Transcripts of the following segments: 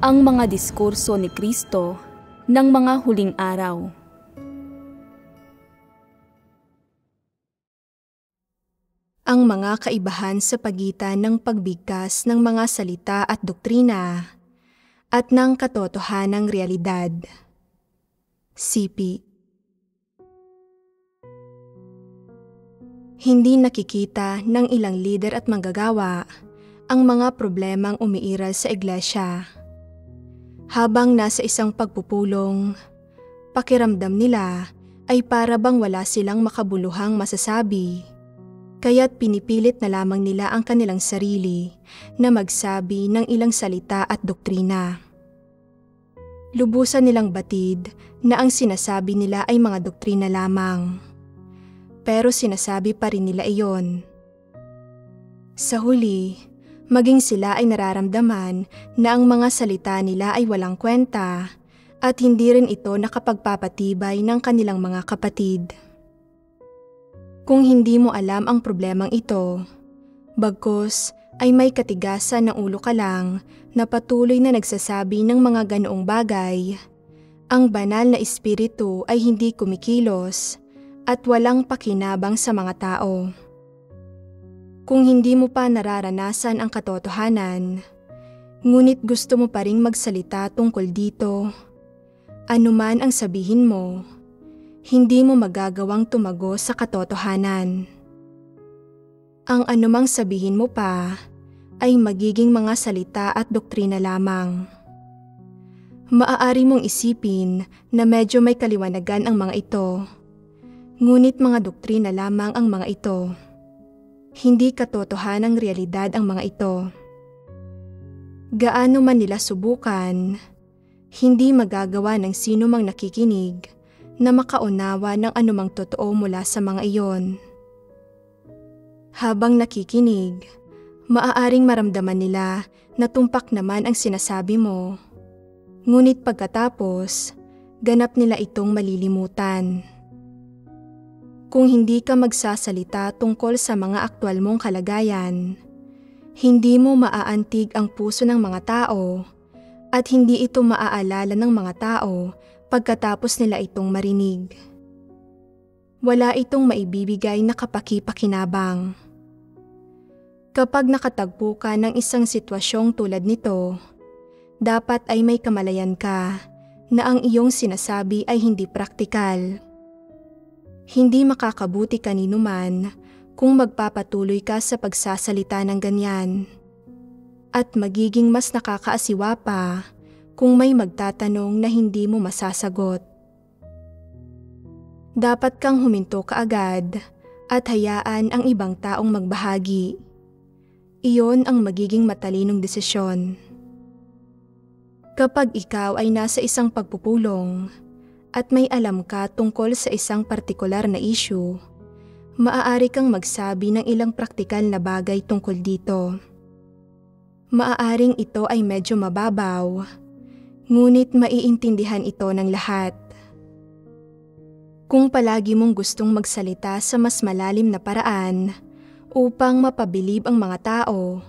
Ang mga diskurso ni Kristo ng mga huling araw. Ang mga kaibahan sa pagitan ng pagbigkas ng mga salita at doktrina at ng katotohanang realidad. Sipi. Hindi nakikita ng ilang lider at manggagawa ang mga problemang umiiral sa iglesia. Habang nasa isang pagpupulong, pakiramdam nila ay para bang wala silang makabuluhang masasabi, kaya't pinipilit na lamang nila ang kanilang sarili na magsabi ng ilang salita at doktrina. Lubusan nilang batid na ang sinasabi nila ay mga doktrina lamang, pero sinasabi pa rin nila iyon. Sa huli, maging sila ay nararamdaman na ang mga salita nila ay walang kwenta at hindi rin ito nakapagpapatibay ng kanilang mga kapatid. Kung hindi mo alam ang problemang ito, bagkus ay may katigasan ng ulo ka lang na patuloy na nagsasabi ng mga ganoong bagay, ang banal na espiritu ay hindi kumikilos at walang pakinabang sa mga tao. Kung hindi mo pa nararanasan ang katotohanan, ngunit gusto mo pa ring magsalita tungkol dito, anuman ang sabihin mo, hindi mo magagawang tumago sa katotohanan. Ang anumang sabihin mo pa ay magiging mga salita at doktrina lamang. Maaari mong isipin na medyo may kaliwanagan ang mga ito, ngunit mga doktrina lamang ang mga ito. Hindi katotohanang realidad ang mga ito. Gaano man nila subukan, hindi magagawa ng sino mang nakikinig na makaunawa ng anumang totoo mula sa mga iyon. Habang nakikinig, maaaring maramdaman nila na tumpak naman ang sinasabi mo, ngunit pagkatapos, ganap nila itong malilimutan. Kung hindi ka magsasalita tungkol sa mga aktwal mong kalagayan, hindi mo maaantig ang puso ng mga tao at hindi ito maaalala ng mga tao pagkatapos nila itong marinig. Wala itong maibibigay na kapaki-pakinabang. Kapag nakatagpo ka ng isang sitwasyong tulad nito, dapat ay may kamalayan ka na ang iyong sinasabi ay hindi praktikal. Hindi makakabuti kanino man kung magpapatuloy ka sa pagsasalita ng ganyan. At magiging mas nakakaasiwa pa kung may magtatanong na hindi mo masasagot. Dapat kang huminto kaagad at hayaan ang ibang taong magbahagi. Iyon ang magiging matalinong desisyon. Kapag ikaw ay nasa isang pagpupulong, at may alam ka tungkol sa isang partikular na issue, maaari kang magsabi ng ilang praktikal na bagay tungkol dito. Maaaring ito ay medyo mababaw, ngunit maiintindihan ito ng lahat. Kung palagi mong gustong magsalita sa mas malalim na paraan upang mapabilib ang mga tao,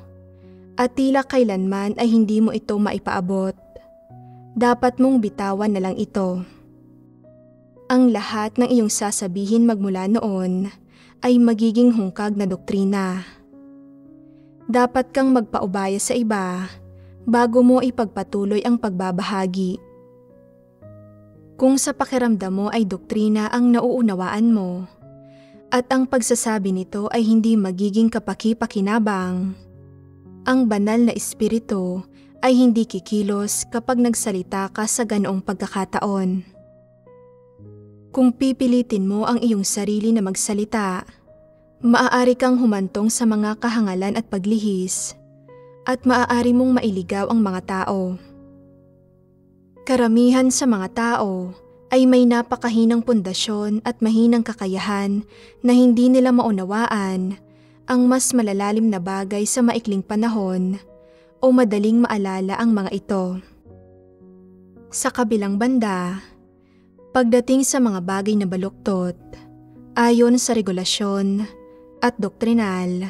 at tila kailanman ay hindi mo ito maipaabot, dapat mong bitawan na lang ito. Ang lahat ng iyong sasabihin magmula noon ay magiging hungkag na doktrina. Dapat kang magpaubaya sa iba bago mo ipagpatuloy ang pagbabahagi. Kung sa pakiramdam mo ay doktrina ang nauunawaan mo at ang pagsasabi nito ay hindi magiging kapaki-pakinabang, ang banal na espiritu ay hindi kikilos kapag nagsalita ka sa ganoong pagkakataon. Kung pipilitin mo ang iyong sarili na magsalita, maaari kang humantong sa mga kahangalan at paglihis, at maaari mong mailigaw ang mga tao. Karamihan sa mga tao ay may napakahinang pundasyon at mahinang kakayahan na hindi nila maunawaan ang mas malalalim na bagay sa maikling panahon o madaling maalala ang mga ito. Sa kabilang banda, pagdating sa mga bagay na baluktot, ayon sa regulasyon at doktrinal,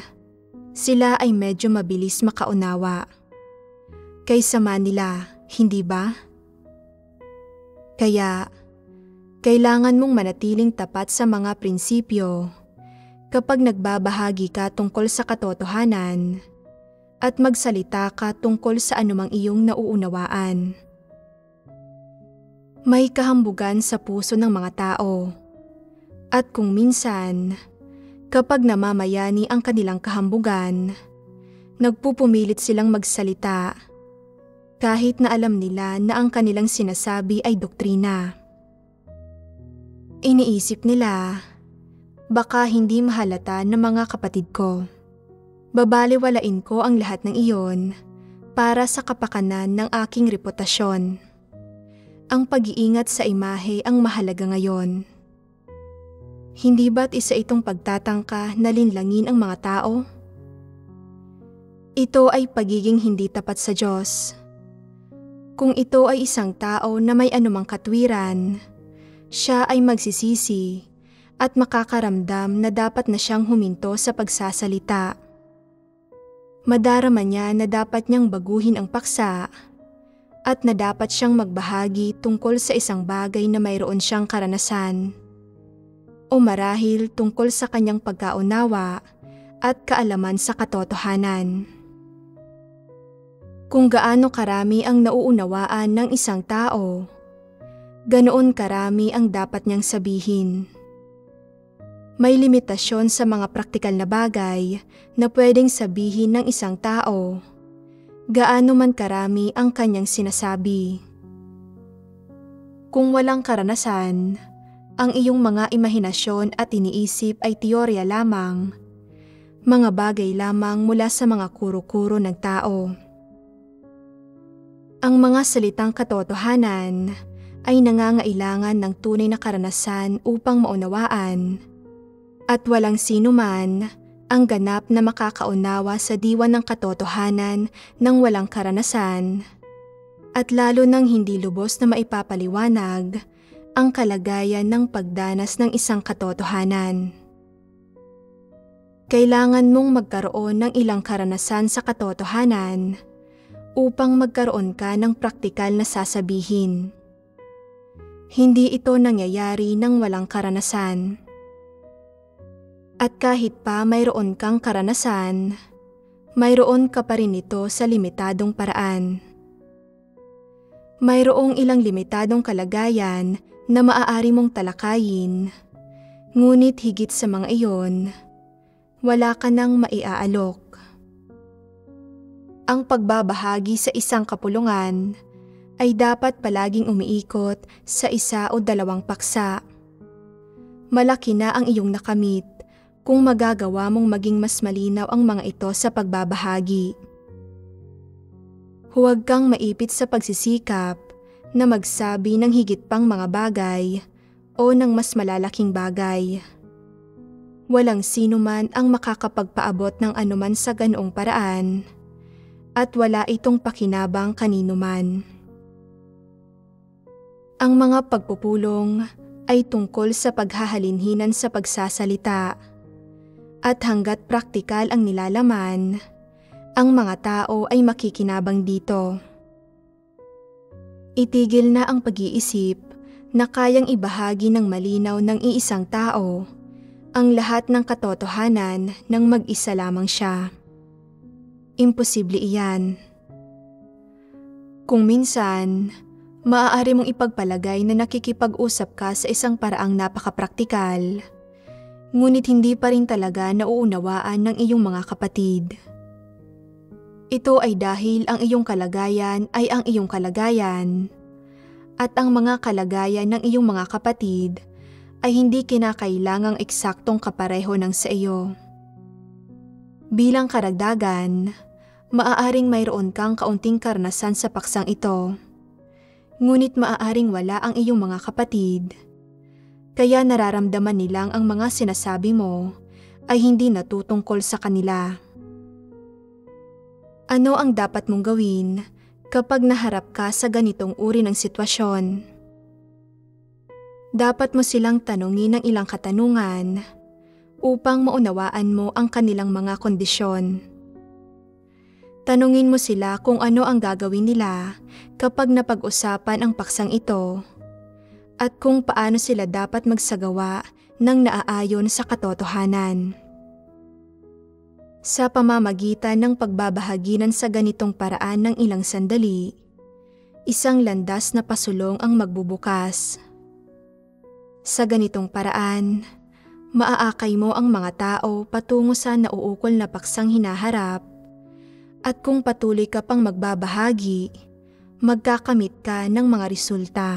sila ay medyo mabilis makaunawa. Kaysa man nila, hindi ba? Kaya, kailangan mong manatiling tapat sa mga prinsipyo kapag nagbabahagi ka tungkol sa katotohanan at magsalita ka tungkol sa anumang iyong nauunawaan. May kahambugan sa puso ng mga tao at kung minsan, kapag namamayani ang kanilang kahambugan, nagpupumilit silang magsalita kahit na alam nila na ang kanilang sinasabi ay doktrina. Iniisip nila, baka hindi mahalata ng mga kapatid ko. Babaliwalain ko ang lahat ng iyon para sa kapakanan ng aking reputasyon. Ang pag-iingat sa imahe ang mahalaga ngayon. Hindi ba't isa itong pagtatangka na linlangin ang mga tao? Ito ay pagiging hindi tapat sa Diyos. Kung ito ay isang tao na may anumang katwiran, siya ay magsisisi at makakaramdam na dapat na siyang huminto sa pagsasalita. Madarama niya na dapat niyang baguhin ang paksa at na dapat siyang magbahagi tungkol sa isang bagay na mayroon siyang karanasan o marahil tungkol sa kanyang pagkaunawa at kaalaman sa katotohanan. Kung gaano karami ang nauunawaan ng isang tao, ganoon karami ang dapat niyang sabihin. May limitasyon sa mga praktikal na bagay na pwedeng sabihin ng isang tao, gaano man karami ang kanyang sinasabi. Kung walang karanasan, ang iyong mga imahinasyon at iniisip ay teorya lamang, mga bagay lamang mula sa mga kuro-kuro ng tao. Ang mga salitang katotohanan ay nangangailangan ng tunay na karanasan upang maunawaan, at walang sino man ang ganap na makakaunawa sa diwa ng katotohanan ng walang karanasan, at lalo nang hindi lubos na maipapaliwanag ang kalagayan ng pagdanas ng isang katotohanan. Kailangan mong magkaroon ng ilang karanasan sa katotohanan upang magkaroon ka ng praktikal na sasabihin. Hindi ito nangyayari ng walang karanasan. At kahit pa mayroon kang karanasan, mayroon ka pa rin ito sa limitadong paraan. Mayroong ilang limitadong kalagayan na maaari mong talakayin, ngunit higit sa mga iyon, wala ka nang maiaalok. Ang pagbabahagi sa isang kapulungan ay dapat palaging umiikot sa isa o dalawang paksa. Malaki na ang iyong nakamit kung magagawa mong maging mas malinaw ang mga ito sa pagbabahagi. Huwag kang maipit sa pagsisikap na magsabi ng higit pang mga bagay o ng mas malalaking bagay. Walang sino man ang makakapagpaabot ng anuman sa ganoong paraan at wala itong pakinabang kanino man. Ang mga pagpupulong ay tungkol sa paghahalinhinan sa pagsasalita. At hanggat praktikal ang nilalaman, ang mga tao ay makikinabang dito. Itigil na ang pag-iisip na kayang ibahagi ng malinaw ng iisang tao ang lahat ng katotohanan nang mag-isa lamang siya. Imposible iyan. Kung minsan, maaari mong ipagpalagay na nakikipag-usap ka sa isang paraang napakapraktikal, ngunit hindi pa rin talaga nauunawaan ng iyong mga kapatid. Ito ay dahil ang iyong kalagayan ay ang iyong kalagayan, at ang mga kalagayan ng iyong mga kapatid ay hindi kinakailangang eksaktong kapareho ng sa iyo. Bilang karagdagan, maaaring mayroon kang kaunting karanasan sa paksang ito, ngunit maaaring wala ang iyong mga kapatid. Kaya nararamdaman nilang ang mga sinasabi mo ay hindi natutungkol sa kanila. Ano ang dapat mong gawin kapag naharap ka sa ganitong uri ng sitwasyon? Dapat mo silang tanungin ng ilang katanungan upang maunawaan mo ang kanilang mga kondisyon. Tanungin mo sila kung ano ang gagawin nila kapag napag-usapan ang paksang ito at kung paano sila dapat magsagawa ng naaayon sa katotohanan. Sa pamamagitan ng pagbabahaginan sa ganitong paraan ng ilang sandali, isang landas na pasulong ang magbubukas. Sa ganitong paraan, maaakay mo ang mga tao patungo sa nauukol na paksang hinaharap at kung patuloy ka pang magbabahagi, magkakamit ka ng mga resulta.